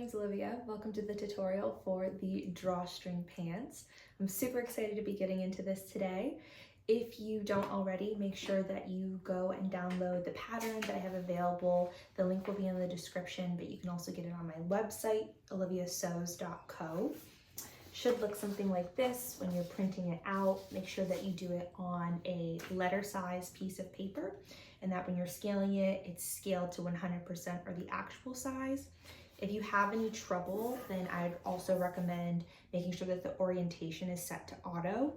name's Olivia. Welcome to the tutorial for the drawstring pants. I'm super excited to be getting into this today. If you don't already, make sure that you go and download the pattern that I have available. The link will be in the description, but you can also get it on my website, oliviasews.co. Should look something like this when you're printing it out. Make sure that you do it on a letter size piece of paper, and that when you're scaling it, it's scaled to 100% or the actual size. If you have any trouble, then I'd also recommend making sure that the orientation is set to auto.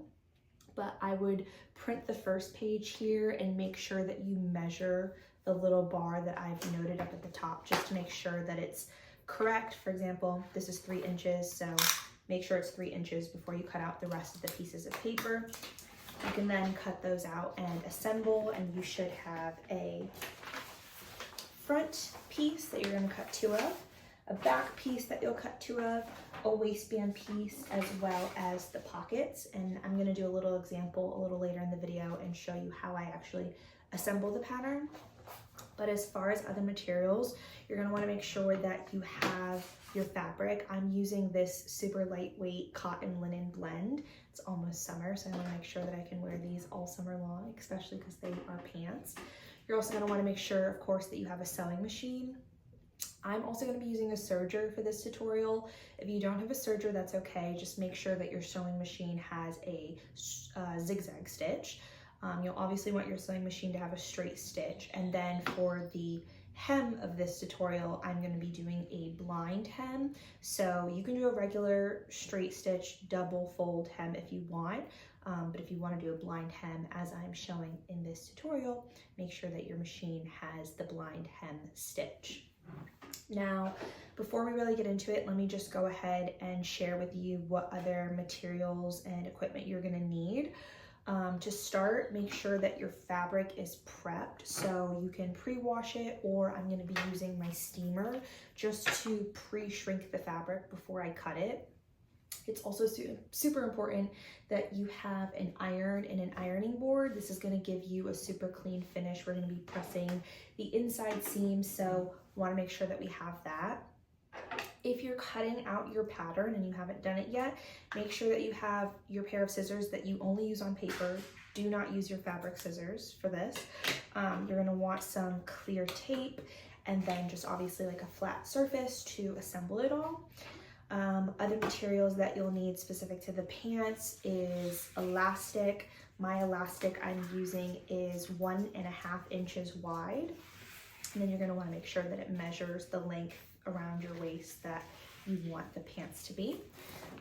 But I would print the first page here and make sure that you measure the little bar that I've noted up at the top, just to make sure that it's correct. For example, this is 3 inches, so make sure it's 3 inches before you cut out the rest of the pieces of paper. You can then cut those out and assemble, and you should have a front piece that you're going to cut 2 of, a back piece that you'll cut 2 of, a waistband piece, as well as the pockets. And I'm going to do a little example a little later in the video and show you how I actually assemble the pattern. But as far as other materials, you're going to want to make sure that you have your fabric. I'm using this super lightweight cotton linen blend. It's almost summer, so I want to make sure that I can wear these all summer long, especially because they are pants. You're also going to want to make sure, of course, that you have a sewing machine. I'm also going to be using a serger for this tutorial. If you don't have a serger, that's okay. Just make sure that your sewing machine has a zigzag stitch. You'll obviously want your sewing machine to have a straight stitch. And then for the hem of this tutorial, I'm going to be doing a blind hem. So you can do a regular straight stitch double fold hem if you want. But if you want to do a blind hem, as I'm showing in this tutorial, make sure that your machine has the blind hem stitch. Now, before we really get into it, let me just go ahead and share with you what other materials and equipment you're going to need. To start, make sure that your fabric is prepped, so you can pre-wash it, or I'm going to be using my steamer just to pre-shrink the fabric before I cut it. It's also super important that you have an iron and an ironing board. This is going to give you a super clean finish. We're going to be pressing the inside seam, so want to make sure that we have that. If you're cutting out your pattern and you haven't done it yet, make sure that you have your pair of scissors that you only use on paper. Do not use your fabric scissors for this. You're going to want some clear tape, and then just obviously like a flat surface to assemble it all. Other materials that you'll need specific to the pants is elastic. My elastic I'm using is 1.5 inches wide. And then you're going to want to make sure that it measures the length around your waist that you want the pants to be.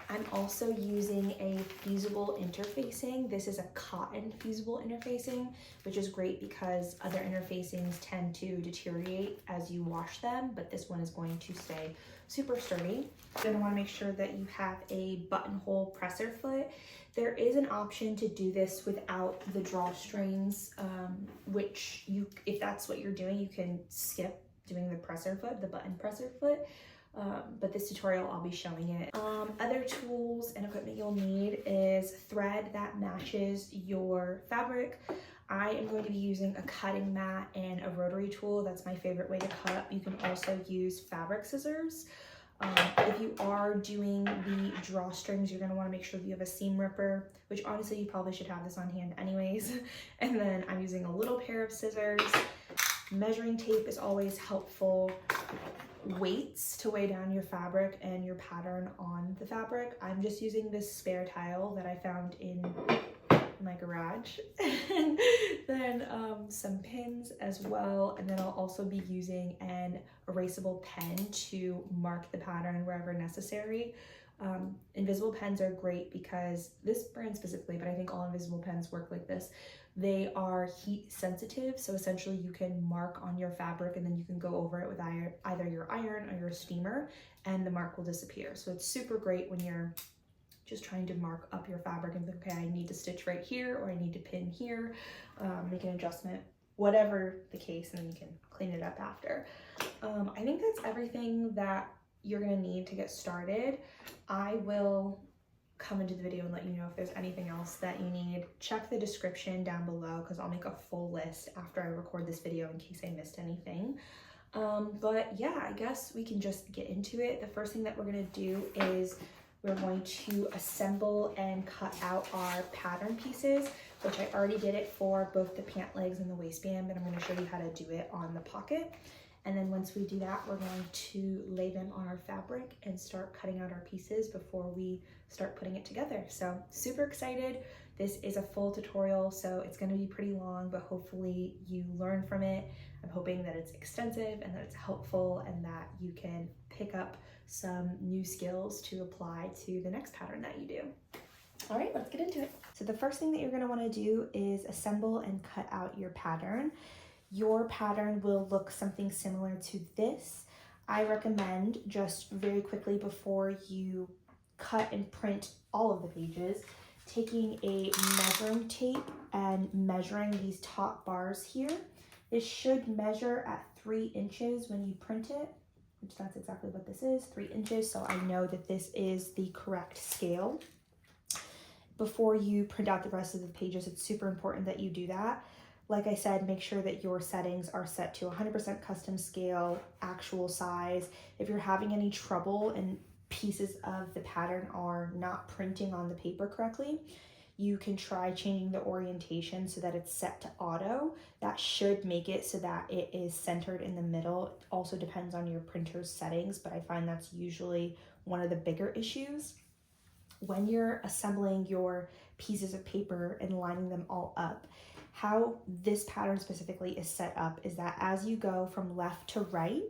I'm also using a fusible interfacing. This is a cotton fusible interfacing, which is great because other interfacings tend to deteriorate as you wash them, but this one is going to stay super sturdy. You're going to want to make sure that you have a buttonhole presser foot. There is an option to do this without the drawstrings, which if that's what you're doing, you can skip doing the presser foot, the button presser foot. But this tutorial, I'll be showing it. Other tools and equipment you'll need is thread that matches your fabric. I am going to be using a cutting mat and a rotary tool. That's my favorite way to cut. You can also use fabric scissors. If you are doing the drawstrings, you're going to want to make sure that you have a seam ripper, which honestly you probably should have this on hand anyways. And then I'm using a little pair of scissors. Measuring tape is always helpful. Weights to weigh down your fabric and your pattern on the fabric. I'm just using this spare tile that I found in my garage. And then some pins as well. And then I'll also be using an erasable pen to mark the pattern wherever necessary. Invisible pens are great because this brand specifically, but I think all invisible pens work like this. They are heat sensitive, so essentially you can mark on your fabric and then you can go over it with either your iron or your steamer, and the mark will disappear. So it's super great when you're just trying to mark up your fabric and think, okay, I need to stitch right here, or I need to pin here, make an adjustment, whatever the case, and then you can clean it up after. I think that's everything that you're gonna need to get started. I will come into the video and let you know if there's anything else that you need. Check the description down below because I'll make a full list after I record this video in case I missed anything. But yeah, I guess we can just get into it. The first thing that we're gonna do is we're going to assemble and cut out our pattern pieces, which I already did it for both the pant legs and the waistband, but I'm gonna show you how to do it on the pocket. And then once we do that, we're going to lay them on our fabric and start cutting out our pieces before we start putting it together. So super excited. This is a full tutorial, so it's gonna be pretty long, but hopefully you learn from it. I'm hoping that it's extensive and that it's helpful and that you can pick up some new skills to apply to the next pattern that you do. All right, let's get into it. So the first thing that you're gonna wanna do is assemble and cut out your pattern. Your pattern will look something similar to this. I recommend just very quickly before you cut and print all of the pages, taking a measuring tape and measuring these top bars here. This should measure at 3 inches when you print it, which that's exactly what this is, 3 inches. So I know that this is the correct scale. Before you print out the rest of the pages, it's super important that you do that. Like I said, make sure that your settings are set to 100% custom scale, actual size. If you're having any trouble and pieces of the pattern are not printing on the paper correctly, you can try changing the orientation so that it's set to auto. That should make it so that it is centered in the middle. It also depends on your printer's settings, but I find that's usually one of the bigger issues. When you're assembling your pieces of paper and lining them all up, how this pattern specifically is set up is that as you go from left to right,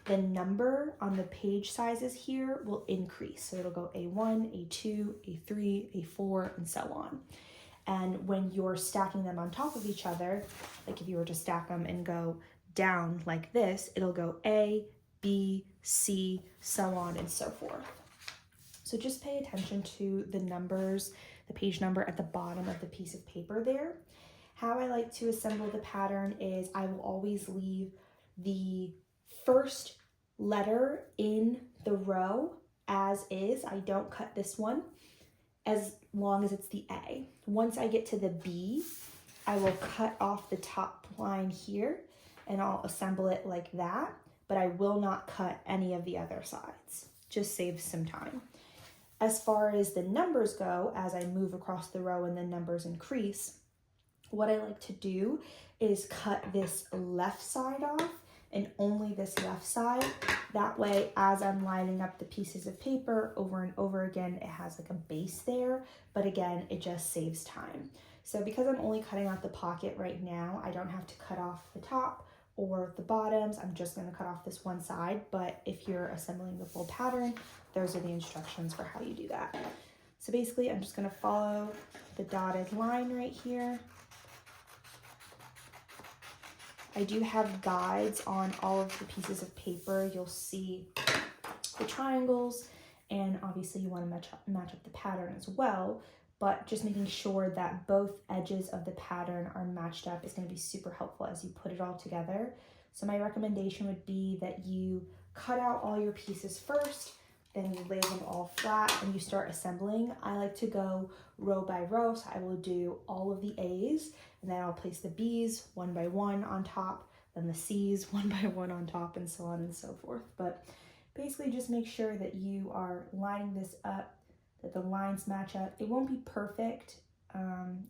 the number on the page sizes here will increase. So it'll go A1, A2, A3, A4, and so on. And when you're stacking them on top of each other, like if you were to stack them and go down like this, it'll go A, B, C, so on and so forth. So just pay attention to the numbers, the page number at the bottom of the piece of paper there. How I like to assemble the pattern is I will always leave the first letter in the row as is. I don't cut this one as long as it's the A. Once I get to the B, I will cut off the top line here and I'll assemble it like that, but I will not cut any of the other sides. Just saves some time. As far as the numbers go, as I move across the row and the numbers increase, what I like to do is cut this left side off and only this left side. That way, as I'm lining up the pieces of paper over and over again, it has like a base there, but again, it just saves time. So because I'm only cutting out the pocket right now, I don't have to cut off the top or the bottoms. I'm just gonna cut off this one side, but if you're assembling the full pattern, those are the instructions for how you do that. So basically, I'm just gonna follow the dotted line right here. I do have guides on all of the pieces of paper. You'll see the triangles, and obviously you want to match up the pattern as well, but just making sure that both edges of the pattern are matched up is going to be super helpful as you put it all together. So my recommendation would be that you cut out all your pieces first, then you lay them all flat and you start assembling. I like to go row by row, so I will do all of the A's, and then I'll place the B's one by one on top, then the C's one by one on top, and so on and so forth. But basically just make sure that you are lining this up, that the lines match up. It won't be perfect.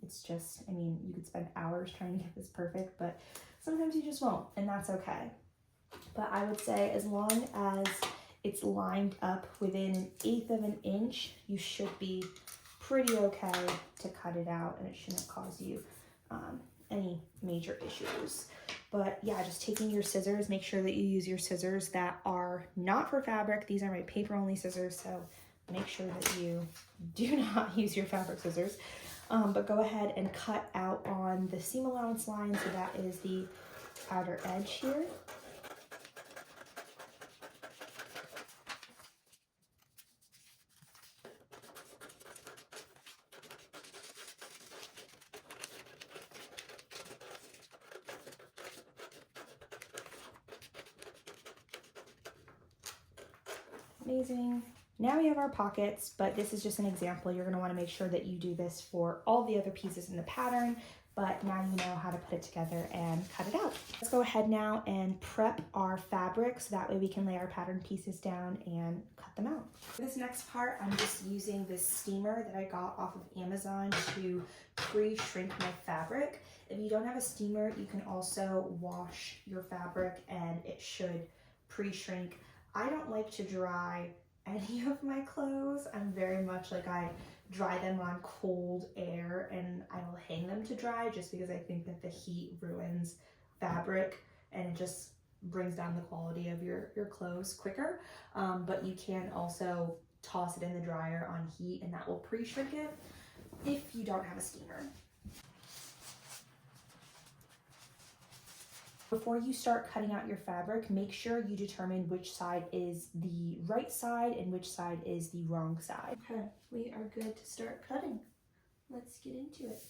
It's just, I mean, you could spend hours trying to get this perfect, but sometimes you just won't, and that's okay. But I would say as long as it's lined up within 1/8 of an inch, you should be pretty okay to cut it out, and it shouldn't cause you any major issues. But yeah, just taking your scissors, make sure that you use your scissors that are not for fabric. These are my paper only scissors, so make sure that you do not use your fabric scissors. But go ahead and cut out on the seam allowance line, so that is the outer edge here. Amazing. Now we have our pockets, but this is just an example. You're going to want to make sure that you do this for all the other pieces in the pattern, but now you know how to put it together and cut it out. Let's go ahead now and prep our fabric so that way we can lay our pattern pieces down and cut them out. For this next part, I'm just using this steamer that I got off of Amazon to pre-shrink my fabric. If you don't have a steamer, you can also wash your fabric and it should pre-shrink. I don't like to dry any of my clothes. I'm very much like I dry them on cold air and I will hang them to dry just because I think that the heat ruins fabric and it just brings down the quality of your clothes quicker. But you can also toss it in the dryer on heat and that will pre-shrink it if you don't have a steamer. Before you start cutting out your fabric, make sure you determine which side is the right side and which side is the wrong side. Okay, we are good to start cutting. Let's get into it.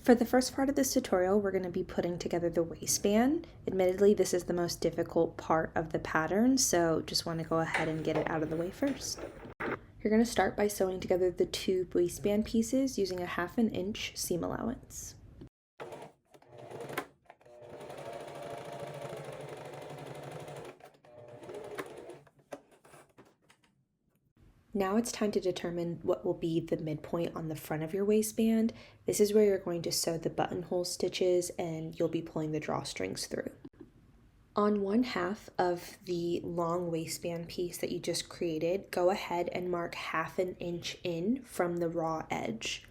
For the first part of this tutorial, we're going to be putting together the waistband. Admittedly, this is the most difficult part of the pattern, so just want to go ahead and get it out of the way first. You're going to start by sewing together the two waistband pieces using a 1/2 inch seam allowance. Now it's time to determine what will be the midpoint on the front of your waistband. This is where you're going to sew the buttonhole stitches and you'll be pulling the drawstrings through. On 1/2 of the long waistband piece that you just created, go ahead and mark 1/2 inch in from the raw edge.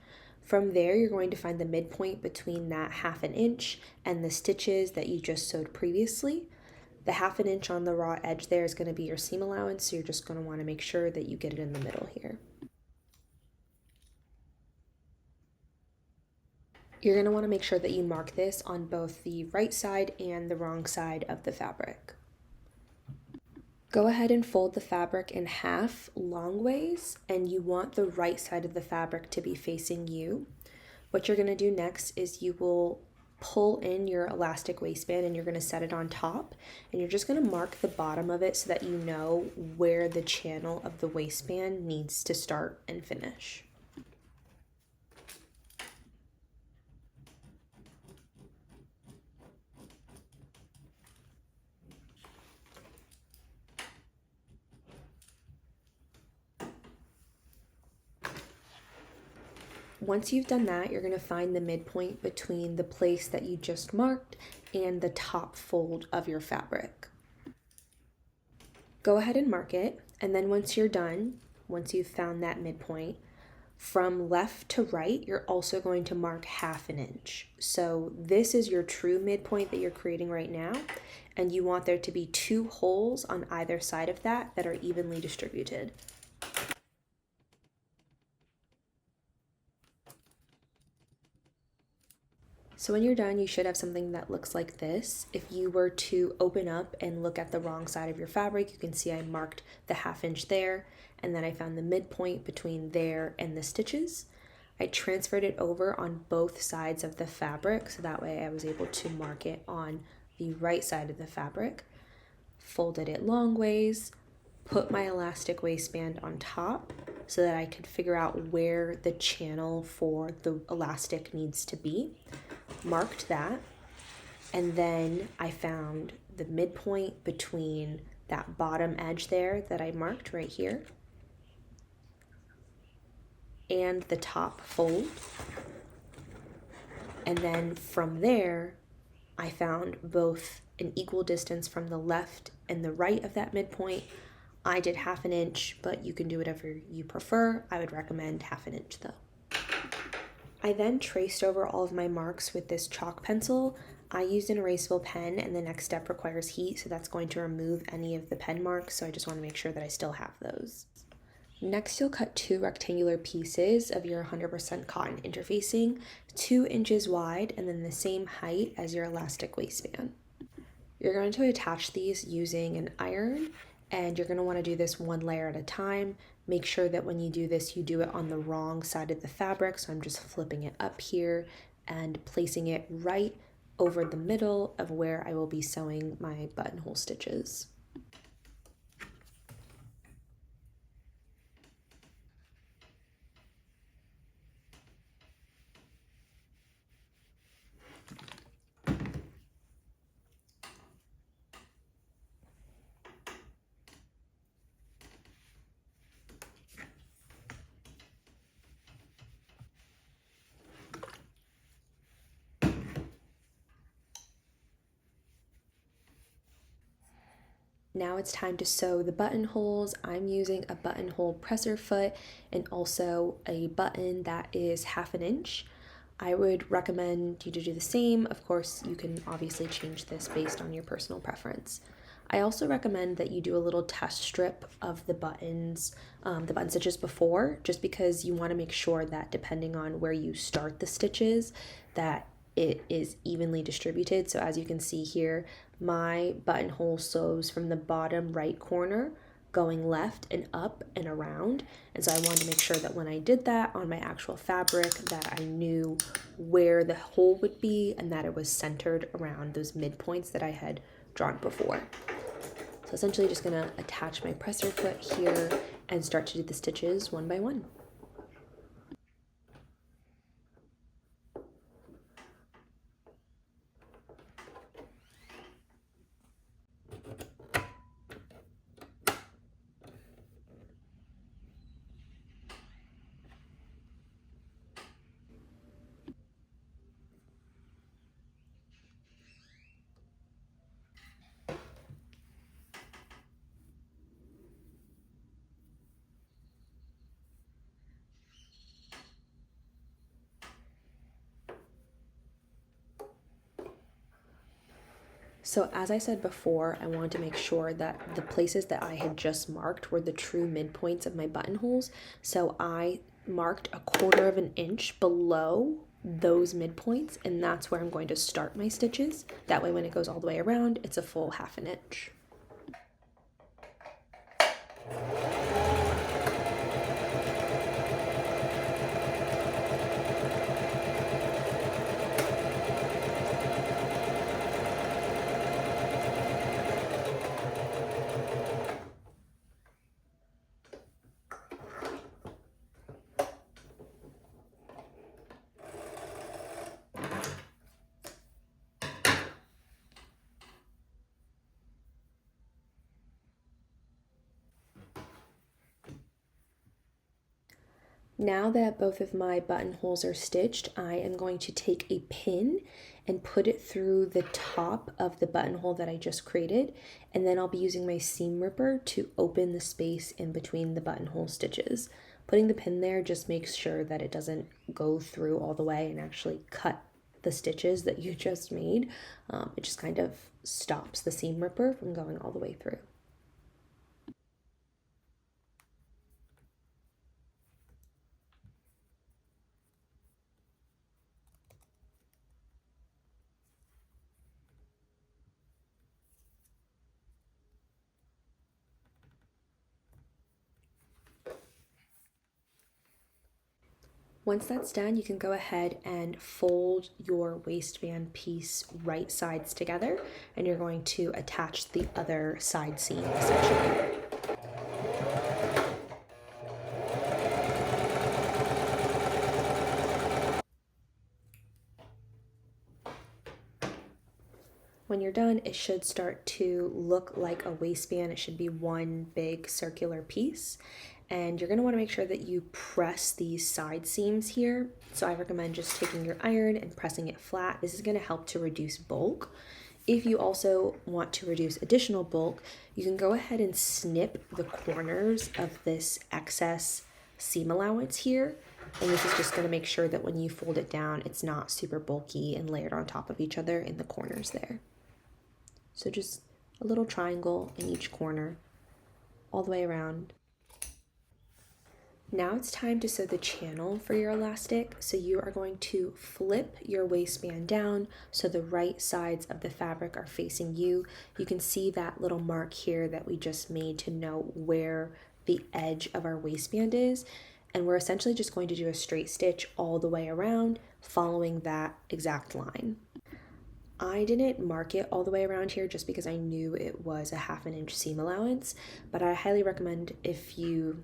From there, you're going to find the midpoint between that 1/2 inch and the stitches that you just sewed previously. The 1/2 inch on the raw edge there is going to be your seam allowance, so you're just going to want to make sure that you get it in the middle here. You're going to want to make sure that you mark this on both the right side and the wrong side of the fabric. Go ahead and fold the fabric in half long ways, and you want the right side of the fabric to be facing you. What you're going to do next is you will pull in your elastic waistband and you're going to set it on top, and you're just going to mark the bottom of it so that you know where the channel of the waistband needs to start and finish. Once you've done that, you're going to find the midpoint between the place that you just marked and the top fold of your fabric. Go ahead and mark it, and then once you're done, once you've found that midpoint, from left to right, you're also going to mark 1/2 inch. So this is your true midpoint that you're creating right now, and you want there to be 2 holes on either side of that are evenly distributed. So when you're done, you should have something that looks like this. If you were to open up and look at the wrong side of your fabric, you can see I marked the 1/2 inch there, and then I found the midpoint between there and the stitches. I transferred it over on both sides of the fabric, so that way I was able to mark it on the right side of the fabric. Folded it long ways, put my elastic waistband on top so that I could figure out where the channel for the elastic needs to be. Marked that, and then I found the midpoint between that bottom edge there that I marked right here and the top fold, and then from there I found both an equal distance from the left and the right of that midpoint. I did 1/2 inch, but you can do whatever you prefer. I would recommend 1/2 inch though. I then traced over all of my marks with this chalk pencil. I used an erasable pen, and the next step requires heat, so that's going to remove any of the pen marks, so I just want to make sure that I still have those. Next, you'll cut 2 rectangular pieces of your 100% cotton interfacing, 2 inches wide, and then the same height as your elastic waistband. You're going to attach these using an iron, and you're going to want to do this 1 layer at a time. Make sure that when you do this, you do it on the wrong side of the fabric. So I'm just flipping it up here and placing it right over the middle of where I will be sewing my buttonhole stitches. Now it's time to sew the buttonholes. I'm using a buttonhole presser foot and also a button that is 1/2 inch. I would recommend you to do the same. Of course, you can obviously change this based on your personal preference. I also recommend that you do a little test strip of the buttons, the button stitches before, just because you want to make sure that depending on where you start the stitches, that it is evenly distributed. So as you can see here, my buttonhole sews from the bottom right corner going left and up and around. And so I wanted to make sure that when I did that on my actual fabric that I knew where the hole would be and that it was centered around those midpoints that I had drawn before. So essentially just gonna attach my presser foot here and start to do the stitches one by one. So as I said before, I wanted to make sure that the places that I had just marked were the true midpoints of my buttonholes. So I marked 1/4 inch below those midpoints, and that's where I'm going to start my stitches. That way when it goes all the way around, it's a full 1/2 inch. Now that both of my buttonholes are stitched, I am going to take a pin and put it through the top of the buttonhole that I just created, and then I'll be using my seam ripper to open the space in between the buttonhole stitches. Putting the pin there just makes sure that it doesn't go through all the way and actually cut the stitches that you just made. It just kind of stops the seam ripper from going all the way through. Once that's done, you can go ahead and fold your waistband piece right sides together, and you're going to attach the other side seam essentially. When you're done, it should start to look like a waistband. It should be one big circular piece. And you're gonna wanna make sure that you press these side seams here. So I recommend just taking your iron and pressing it flat. This is gonna help to reduce bulk. If you also want to reduce additional bulk, you can go ahead and snip the corners of this excess seam allowance here. And this is just gonna make sure that when you fold it down, it's not super bulky and layered on top of each other in the corners there. So just a little triangle in each corner, all the way around. Now it's time to sew the channel for your elastic. So you are going to flip your waistband down so the right sides of the fabric are facing you. You can see that little mark here that we just made to know where the edge of our waistband is. And we're essentially just going to do a straight stitch all the way around, following that exact line. I didn't mark it all the way around here just because I knew it was a 1/2 inch seam allowance, but I highly recommend if you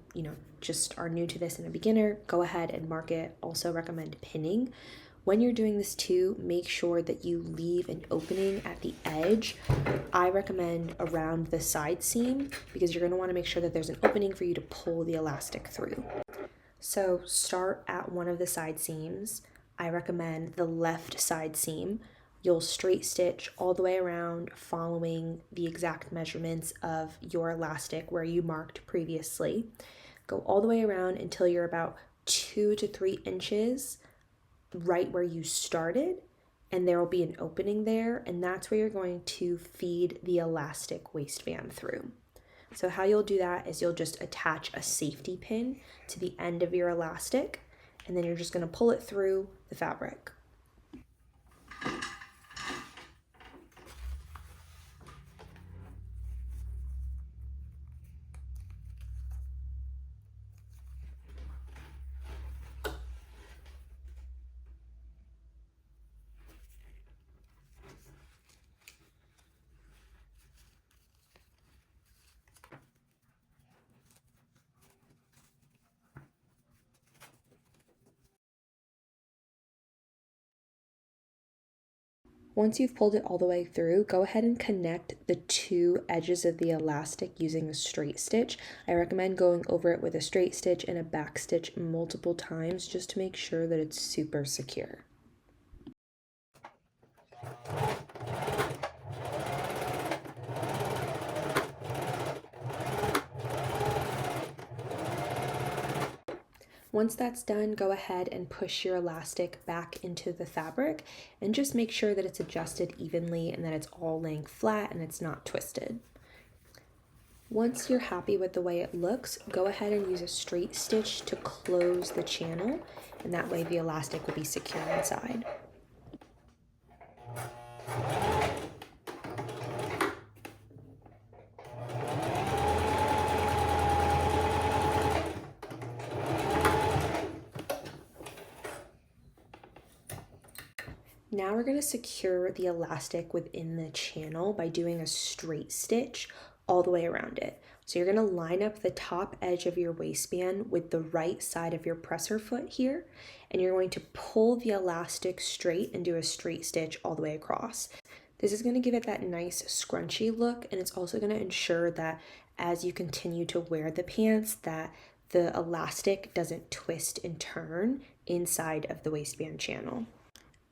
just are new to this and a beginner, go ahead and mark it. Also recommend pinning. When you're doing this too, make sure that you leave an opening at the edge. I recommend around the side seam because you're going to want to make sure that there's an opening for you to pull the elastic through. So start at one of the side seams. I recommend the left side seam. You'll straight stitch all the way around following the exact measurements of your elastic where you marked previously. Go all the way around until you're about 2 to 3 inches right where you started, and there will be an opening there, and that's where you're going to feed the elastic waistband through. So how you'll do that is you'll just attach a safety pin to the end of your elastic, and then you're just going to pull it through the fabric. Once you've pulled it all the way through, go ahead and connect the 2 edges of the elastic using a straight stitch. I recommend going over it with a straight stitch and a back stitch multiple times just to make sure that it's super secure. Once that's done, go ahead and push your elastic back into the fabric and just make sure that it's adjusted evenly and that it's all laying flat and it's not twisted. Once you're happy with the way it looks, go ahead and use a straight stitch to close the channel, and that way the elastic will be secure inside. Now we're going to secure the elastic within the channel by doing a straight stitch all the way around it. So you're going to line up the top edge of your waistband with the right side of your presser foot here, and you're going to pull the elastic straight and do a straight stitch all the way across. This is going to give it that nice scrunchy look, and it's also going to ensure that as you continue to wear the pants that the elastic doesn't twist and turn inside of the waistband channel.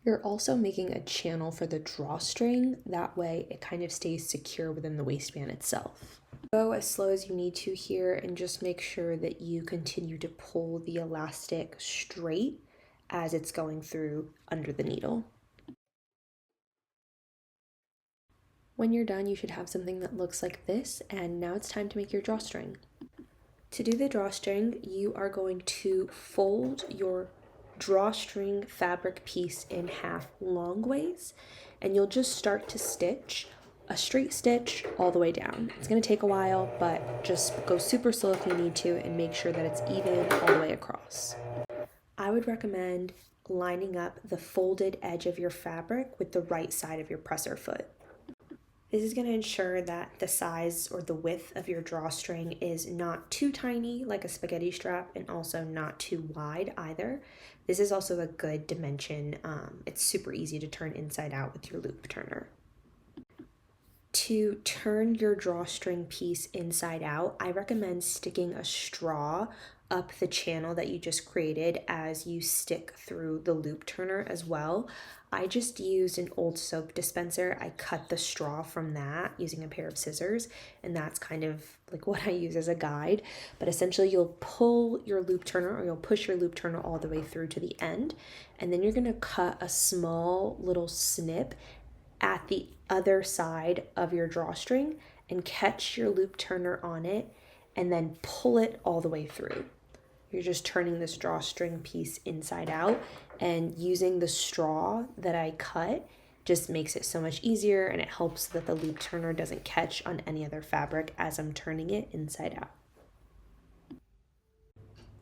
You're also making a channel for the drawstring, that way it kind of stays secure within the waistband itself. Go as slow as you need to here and just make sure that you continue to pull the elastic straight as it's going through under the needle. When you're done, you should have something that looks like this, and now it's time to make your drawstring. To do the drawstring, you are going to fold your drawstring fabric piece in half long ways, and you'll just start to stitch a straight stitch all the way down. It's going to take a while, but just go super slow if you need to and make sure that it's even all the way across. I would recommend lining up the folded edge of your fabric with the right side of your presser foot. This is going to ensure that the size or the width of your drawstring is not too tiny like a spaghetti strap and also not too wide either. This is also a good dimension. It's super easy to turn inside out with your loop turner. To turn your drawstring piece inside out, I recommend sticking a straw up the channel that you just created as you stick through the loop turner as well. I just used an old soap dispenser. I cut the straw from that using a pair of scissors, and that's kind of like what I use as a guide. But essentially you'll pull your loop turner, or you'll push your loop turner all the way through to the end, and then you're going to cut a small little snip at the other side of your drawstring and catch your loop turner on it and then pull it all the way through. You're just turning this drawstring piece inside out, and using the straw that I cut just makes it so much easier, and it helps that the loop turner doesn't catch on any other fabric as I'm turning it inside out.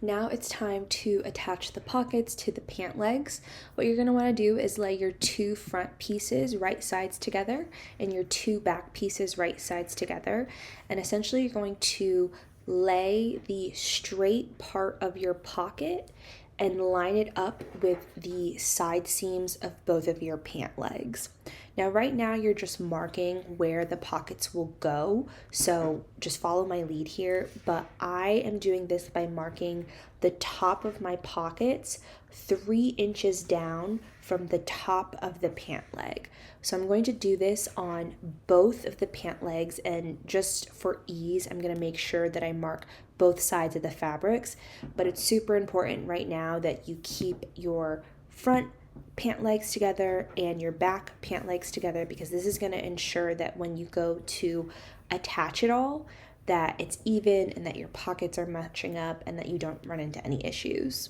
Now it's time to attach the pockets to the pant legs. What you're going to want to do is lay your two front pieces right sides together and your two back pieces right sides together. And essentially you're going to lay the straight part of your pocket and line it up with the side seams of both of your pant legs. Now, right now, you're just marking where the pockets will go, so just follow my lead here, but I am doing this by marking the top of my pockets 3 inches down from the top of the pant leg. So I'm going to do this on both of the pant legs, and just for ease, I'm going to make sure that I mark both sides of the fabrics, but it's super important right now that you keep your front pant legs together and your back pant legs together, because this is going to ensure that when you go to attach it all, that it's even and that your pockets are matching up and that you don't run into any issues.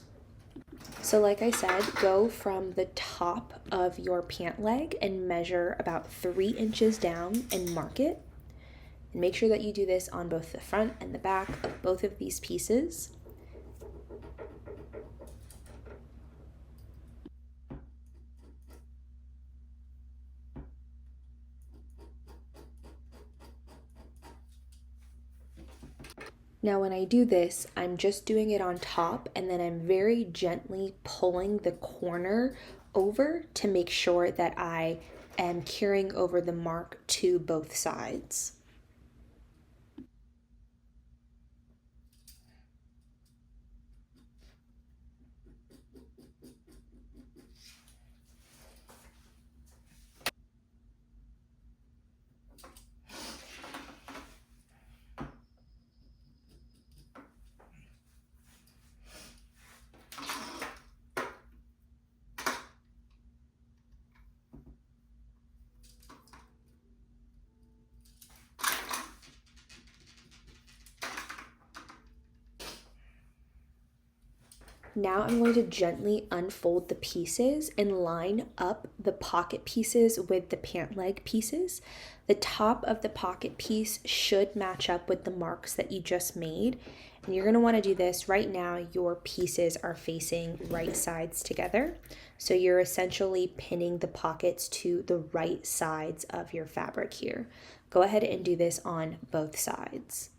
So like I said, go from the top of your pant leg and measure about 3 inches down and mark it. And make sure that you do this on both the front and the back of both of these pieces. Now when I do this, I'm just doing it on top, and then I'm very gently pulling the corner over to make sure that I am carrying over the mark to both sides. Now I'm going to gently unfold the pieces and line up the pocket pieces with the pant leg pieces. The top of the pocket piece should match up with the marks that you just made. And you're going to want to do this right now. Your pieces are facing right sides together. So you're essentially pinning the pockets to the right sides of your fabric here. Go ahead and do this on both sides.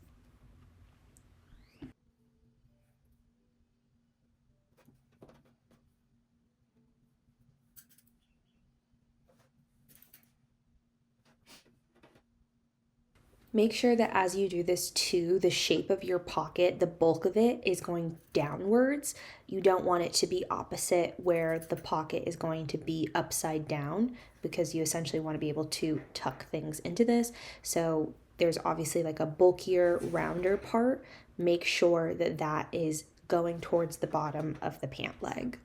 Make sure that as you do this too, the shape of your pocket, the bulk of it is going downwards. You don't want it to be opposite where the pocket is going to be upside down, because you essentially want to be able to tuck things into this. So there's obviously like a bulkier, rounder part. Make sure that that is going towards the bottom of the pant leg.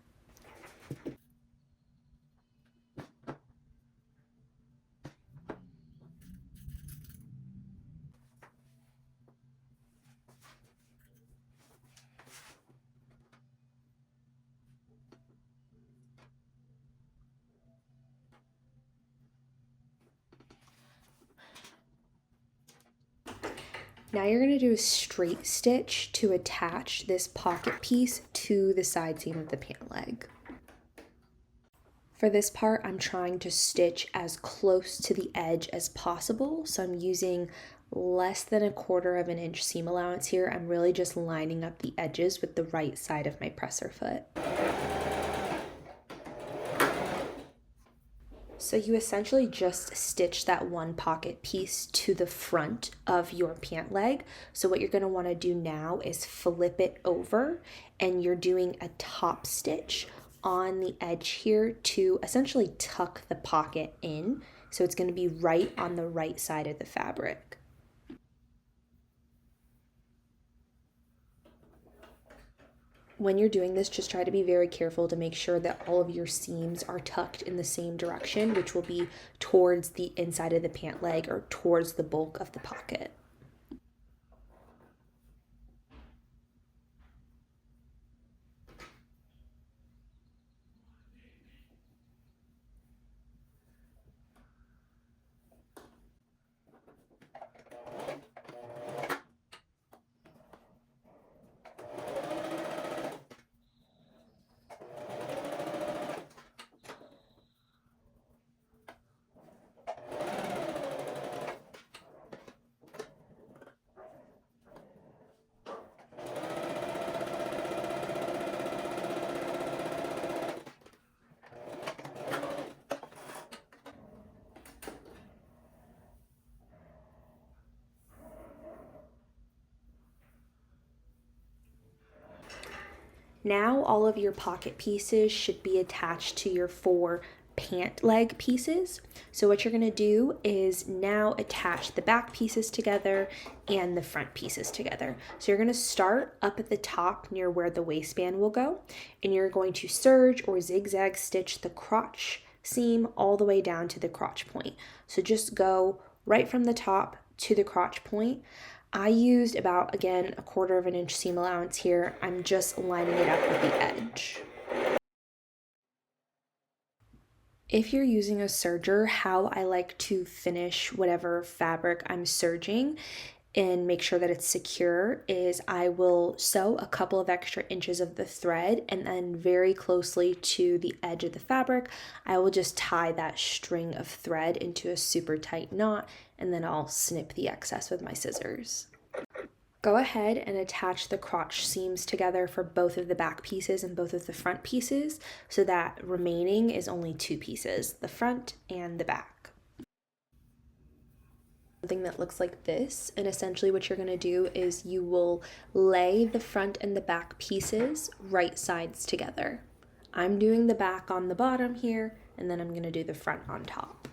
Now you're going to do a straight stitch to attach this pocket piece to the side seam of the pant leg. For this part, I'm trying to stitch as close to the edge as possible, so I'm using less than 1/4 of an inch seam allowance here. I'm really just lining up the edges with the right side of my presser foot. So you essentially just stitch that one pocket piece to the front of your pant leg. So what you're going to want to do now is flip it over, and you're doing a top stitch on the edge here to essentially tuck the pocket in. So it's going to be right on the right side of the fabric. When you're doing this, just try to be very careful to make sure that all of your seams are tucked in the same direction, which will be towards the inside of the pant leg or towards the bulk of the pocket. Now all of your pocket pieces should be attached to your 4 pant leg pieces. So what you're going to do is now attach the back pieces together and the front pieces together. So you're going to start up at the top near where the waistband will go, and you're going to serge or zigzag stitch the crotch seam all the way down to the crotch point. So just go right from the top to the crotch point. I used about, again, 1/4 of an inch seam allowance here. I'm just lining it up with the edge. If you're using a serger, how I like to finish whatever fabric I'm serging and make sure that it's secure is I will sew a couple of extra inches of the thread, and then very closely to the edge of the fabric, I will just tie that string of thread into a super tight knot, and then I'll snip the excess with my scissors. Go ahead and attach the crotch seams together for both of the back pieces and both of the front pieces, so that remaining is only 2 pieces, the front and the back. Something that looks like this, and essentially what you're going to do is you will lay the front and the back pieces right sides together. I'm doing the back on the bottom here, and then I'm going to do the front on top.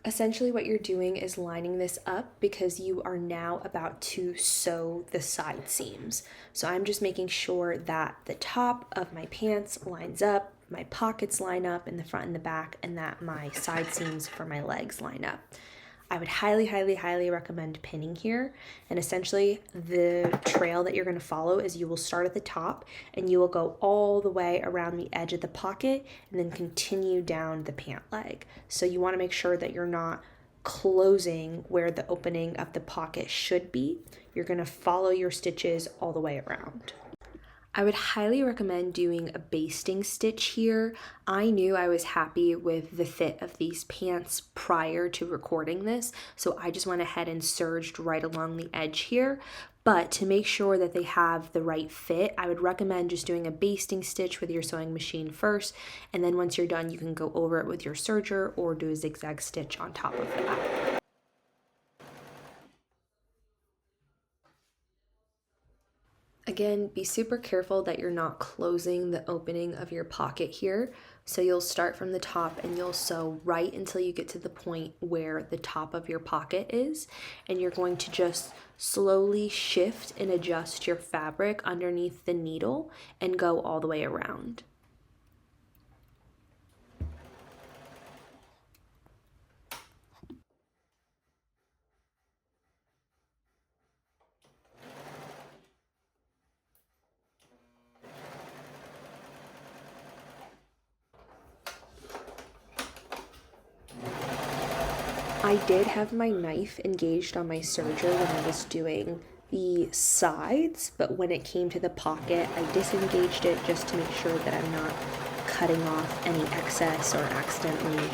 Essentially what you're doing is lining this up because you are now about to sew the side seams. So I'm just making sure that the top of my pants lines up, my pockets line up in the front and the back, and that my side seams for my legs line up. I would highly, highly, highly recommend pinning here. And essentially the trail that you're going to follow is you will start at the top and you will go all the way around the edge of the pocket and then continue down the pant leg. So you want to make sure that you're not closing where the opening of the pocket should be. You're going to follow your stitches all the way around. I would highly recommend doing a basting stitch here. I knew I was happy with the fit of these pants prior to recording this, so I just went ahead and serged right along the edge here. But to make sure that they have the right fit, I would recommend just doing a basting stitch with your sewing machine first, and then once you're done, you can go over it with your serger or do a zigzag stitch on top of that. Again, be super careful that you're not closing the opening of your pocket here. So you'll start from the top and you'll sew right until you get to the point where the top of your pocket is. And you're going to just slowly shift and adjust your fabric underneath the needle and go all the way around. I did have my knife engaged on my serger when I was doing the sides, but when it came to the pocket, I disengaged it just to make sure that I'm not cutting off any excess or accidentally,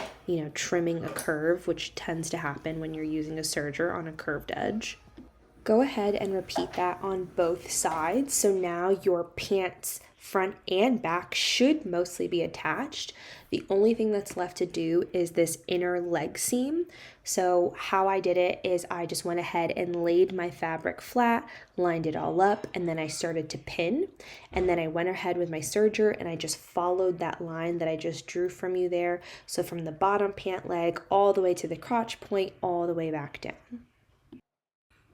trimming a curve, which tends to happen when you're using a serger on a curved edge. Go ahead and repeat that on both sides. So now your pants front and back should mostly be attached. The only thing that's left to do is this inner leg seam. So how I did it is I just went ahead and laid my fabric flat, lined it all up, and then I started to pin. And then I went ahead with my serger and I just followed that line that I just drew from you there. So from the bottom pant leg all the way to the crotch point, all the way back down.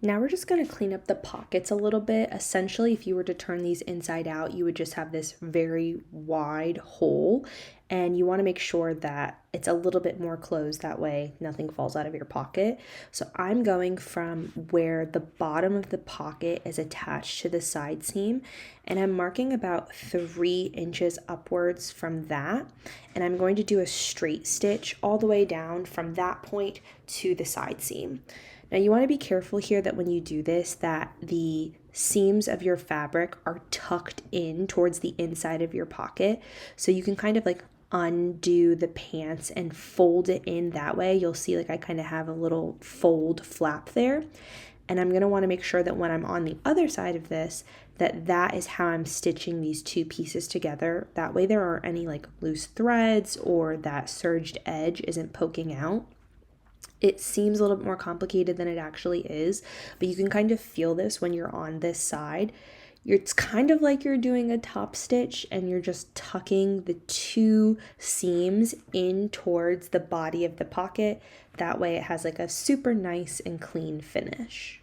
Now we're just going to clean up the pockets a little bit. Essentially, if you were to turn these inside out, you would just have this very wide hole, and you want to make sure that it's a little bit more closed, that way nothing falls out of your pocket. So I'm going from where the bottom of the pocket is attached to the side seam, and I'm marking about 3 inches upwards from that, and I'm going to do a straight stitch all the way down from that point to the side seam. Now you want to be careful here that when you do this, that the seams of your fabric are tucked in towards the inside of your pocket. So you can kind of like undo the pants and fold it in that way. You'll see like I kind of have a little fold flap there. And I'm going to want to make sure that when I'm on the other side of this, that is how I'm stitching these 2 pieces together. That way there aren't any like loose threads or that serged edge isn't poking out. It seems a little bit more complicated than it actually is, but you can kind of feel this when you're on this side. It's kind of like you're doing a top stitch and you're just tucking the two seams in towards the body of the pocket. That way it has like a super nice and clean finish.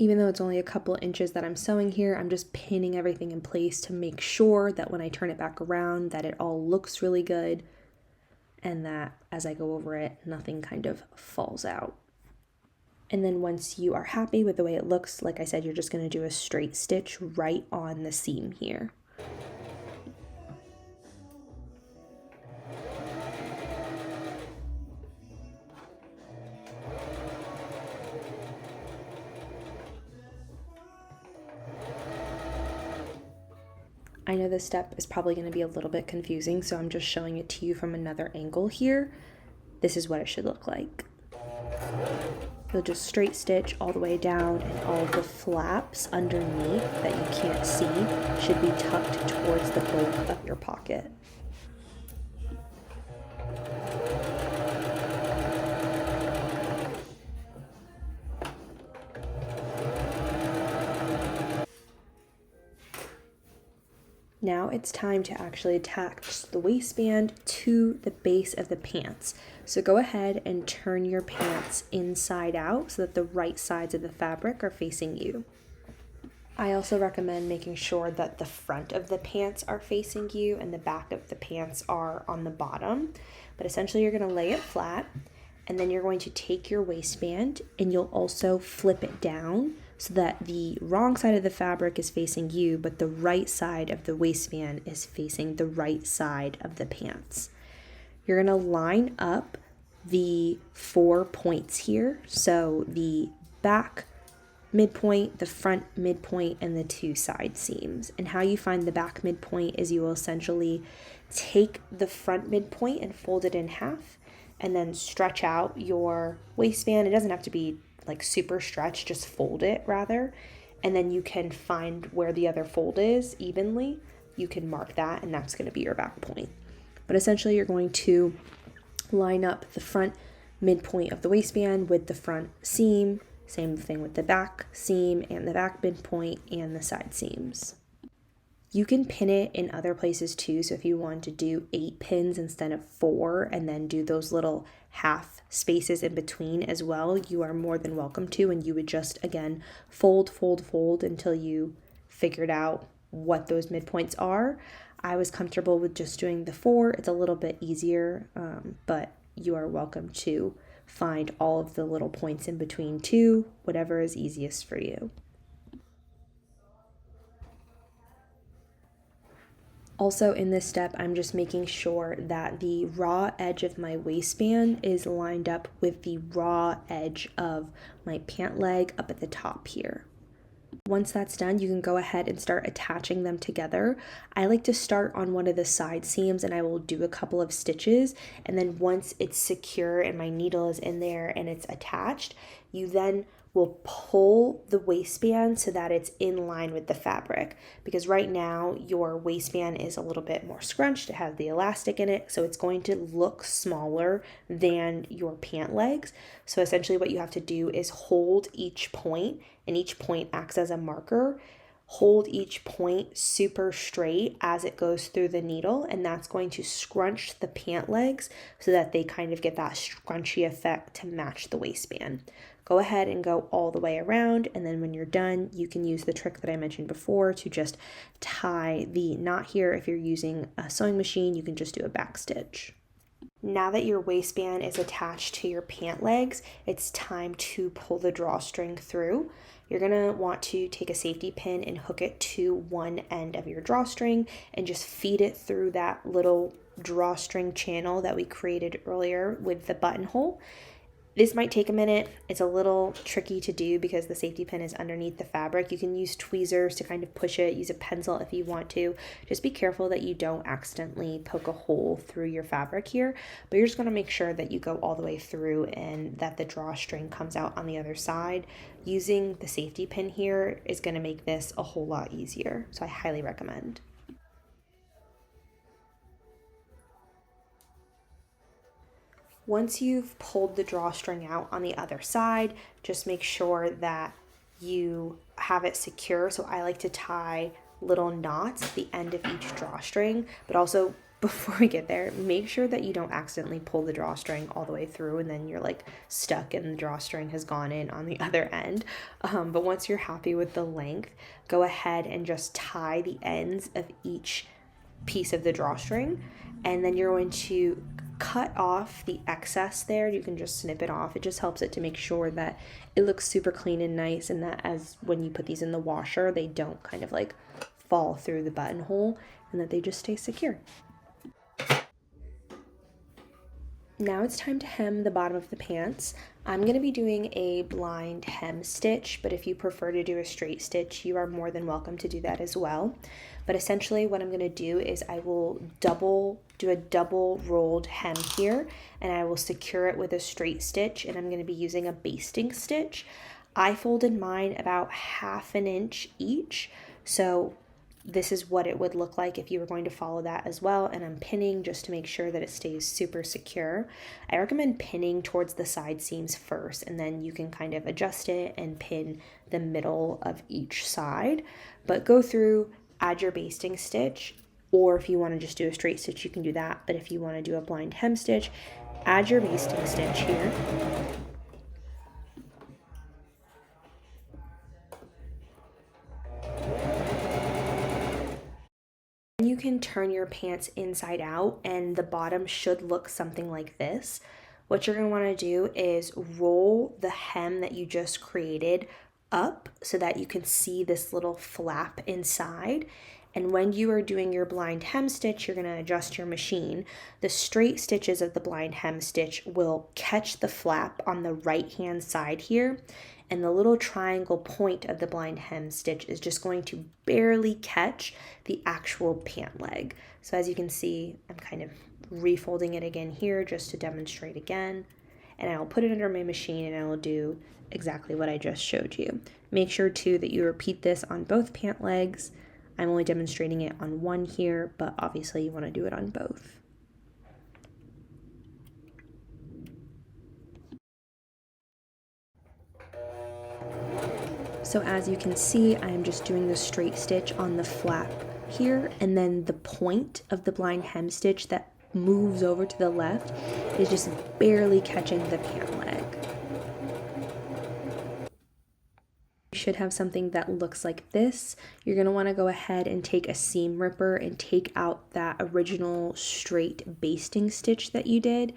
Even though it's only a couple inches that I'm sewing here, I'm just pinning everything in place to make sure that when I turn it back around that it all looks really good and that as I go over it, nothing kind of falls out. And then once you are happy with the way it looks, like I said, you're just going to do a straight stitch right on the seam here. I know this step is probably going to be a little bit confusing, so I'm just showing it to you from another angle here. This is what it should look like. You'll just straight stitch all the way down, and all the flaps underneath that you can't see should be tucked towards the bulk of your pocket. Now it's time to actually attach the waistband to the base of the pants. So go ahead and turn your pants inside out so that the right sides of the fabric are facing you. I also recommend making sure that the front of the pants are facing you and the back of the pants are on the bottom. But essentially you're going to lay it flat, and then you're going to take your waistband and you'll also flip it down so that the wrong side of the fabric is facing you, but the right side of the waistband is facing the right side of the pants. You're gonna line up the 4 points here. So the back midpoint, the front midpoint, and the 2 side seams. And how you find the back midpoint is you will essentially take the front midpoint and fold it in half, and then stretch out your waistband. It doesn't have to be like super stretched, just fold it rather. And then you can find where the other fold is evenly. You can mark that, and that's going to be your back point. But essentially you're going to line up the front midpoint of the waistband with the front seam. Same thing with the back seam and the back midpoint and the side seams. You can pin it in other places too. So if you want to do 8 pins instead of 4 and then do those little half spaces in between as well, you are more than welcome to. And you would just, again, fold until you figured out what those midpoints are. I was comfortable with just doing the 4. It's a little bit easier, but you are welcome to find all of the little points in between too, whatever is easiest for you. Also in this step, I'm just making sure that the raw edge of my waistband is lined up with the raw edge of my pant leg up at the top here. Once that's done, you can go ahead and start attaching them together. I like to start on one of the side seams and I will do a couple of stitches, and then once it's secure and my needle is in there and it's attached, you then will pull the waistband so that it's in line with the fabric, because right now your waistband is a little bit more scrunched. It has the elastic in it, so it's going to look smaller than your pant legs. So essentially what you have to do is hold each point, and each point acts as a marker. Hold each point super straight as it goes through the needle, and that's going to scrunch the pant legs so that they kind of get that scrunchy effect to match the waistband. Go ahead and go all the way around, and then when you're done, you can use the trick that I mentioned before to just tie the knot here. If you're using a sewing machine, you can just do a back stitch. Now that your waistband is attached to your pant legs, it's time to pull the drawstring through. You're gonna want to take a safety pin and hook it to one end of your drawstring and just feed it through that little drawstring channel that we created earlier with the buttonhole. This might take a minute. It's a little tricky to do because the safety pin is underneath the fabric. You can use tweezers to kind of push it, use a pencil if you want to. Just be careful that you don't accidentally poke a hole through your fabric here, but you're just going to make sure that you go all the way through and that the drawstring comes out on the other side. Using the safety pin here is going to make this a whole lot easier, so I highly recommend. Once you've pulled the drawstring out on the other side, just make sure that you have it secure. So I like to tie little knots at the end of each drawstring, but also before we get there, make sure that you don't accidentally pull the drawstring all the way through and then you're like stuck and the drawstring has gone in on the other end. But once you're happy with the length, go ahead and just tie the ends of each piece of the drawstring, and then you're going to cut off the excess there. You can just snip it off. It just helps it to make sure that it looks super clean and nice, and that as when you put these in the washer, they don't kind of like fall through the buttonhole, and that they just stay secure. Now it's time to hem the bottom of the pants. I'm going to be doing a blind hem stitch, but if you prefer to do a straight stitch, you are more than welcome to do that as well. But essentially what I'm going to do is I will do a double rolled hem here, and I will secure it with a straight stitch, and I'm going to be using a basting stitch. I folded mine about 1/2 inch each, so this is what it would look like if you were going to follow that as well, and I'm pinning just to make sure that it stays super secure. I recommend pinning towards the side seams first, and then you can kind of adjust it and pin the middle of each side. But go through, add your basting stitch, or if you want to just do a straight stitch, you can do that. But if you want to do a blind hem stitch, add your basting stitch here. You can turn your pants inside out and the bottom should look something like this. What you're going to want to do is roll the hem that you just created up so that you can see this little flap inside. And when you are doing your blind hem stitch, you're going to adjust your machine. The straight stitches of the blind hem stitch will catch the flap on the right hand side here, and the little triangle point of the blind hem stitch is just going to barely catch the actual pant leg. So as you can see, I'm kind of refolding it again here just to demonstrate again, and I will put it under my machine and I will do exactly what I just showed you. Make sure too that you repeat this on both pant legs. I'm only demonstrating it on one here, but obviously you want to do it on both. So as you can see, I'm just doing the straight stitch on the flap here, and then the point of the blind hem stitch that moves over to the left is just barely catching the pant leg. You should have something that looks like this. You're going to want to go ahead and take a seam ripper and take out that original straight basting stitch that you did,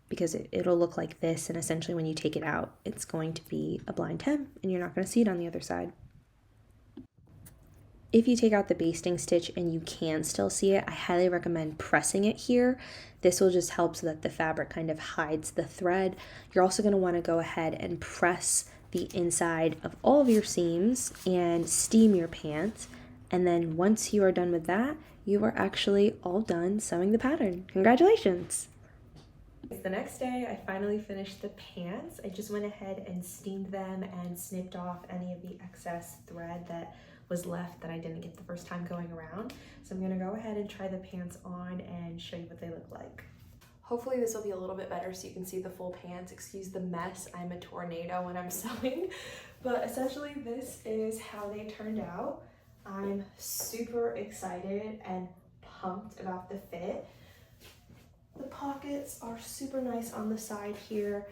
because it'll look like this, and essentially when you take it out, it's going to be a blind hem and you're not going to see it on the other side. If you take out the basting stitch and you can still see it, I highly recommend pressing it here. This will just help so that the fabric kind of hides the thread. You're also going to want to go ahead and press the inside of all of your seams and steam your pants. And then once you are done with that, you are actually all done sewing the pattern. Congratulations! The next day, I finally finished the pants. I just went ahead and steamed them and snipped off any of the excess thread that was left that I didn't get the first time going around. So I'm gonna go ahead and try the pants on and show you what they look like. Hopefully this will be a little bit better so you can see the full pants. Excuse the mess, I'm a tornado when I'm sewing. But essentially this is how they turned out. I'm super excited and pumped about the fit. The pockets are super nice on the side here.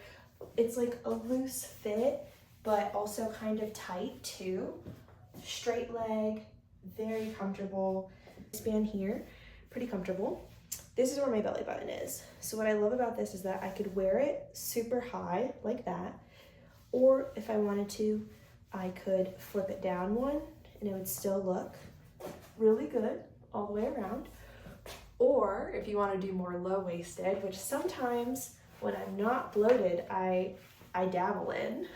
It's like a loose fit, but also kind of tight too. Straight leg, very comfortable. Waistband here, pretty comfortable. This is where my belly button is. So what I love about this is that I could wear it super high like that, or if I wanted to, I could flip it down one and it would still look really good all the way around. Or if you want to do more low-waisted, which sometimes when I'm not bloated, I dabble in.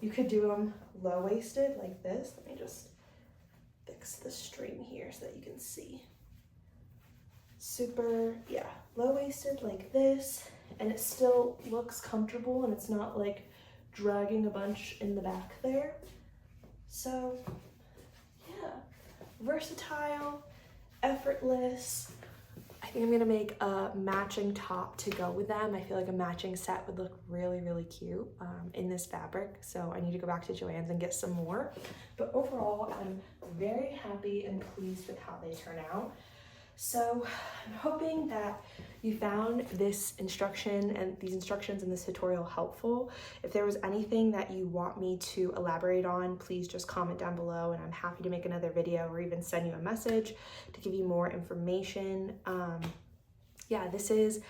You could do them low-waisted like this. Let me just fix the string here so that you can see. Super, yeah, low-waisted like this, and it still looks comfortable and it's not like dragging a bunch in the back there. So yeah, versatile, effortless. I think I'm gonna make a matching top to go with them. I feel like a matching set would look really, really cute in this fabric. So I need to go back to Joann's and get some more. But overall, I'm very happy and pleased with how they turn out. So I'm hoping that you found this instruction and these instructions in this tutorial helpful. If there was anything that you want me to elaborate on, please just comment down below and I'm happy to make another video or even send you a message to give you more information. Yeah, this is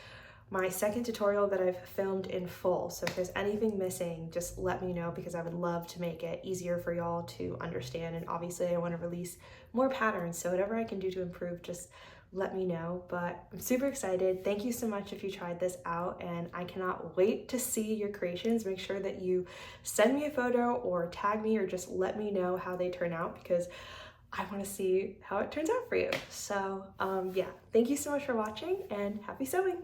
my second tutorial that I've filmed in full. So if there's anything missing, just let me know because I would love to make it easier for y'all to understand. And obviously I want to release more patterns. So whatever I can do to improve, just let me know. But I'm super excited. Thank you so much if you tried this out, and I cannot wait to see your creations. Make sure that you send me a photo or tag me or just let me know how they turn out because I want to see how it turns out for you. So yeah, thank you so much for watching and happy sewing.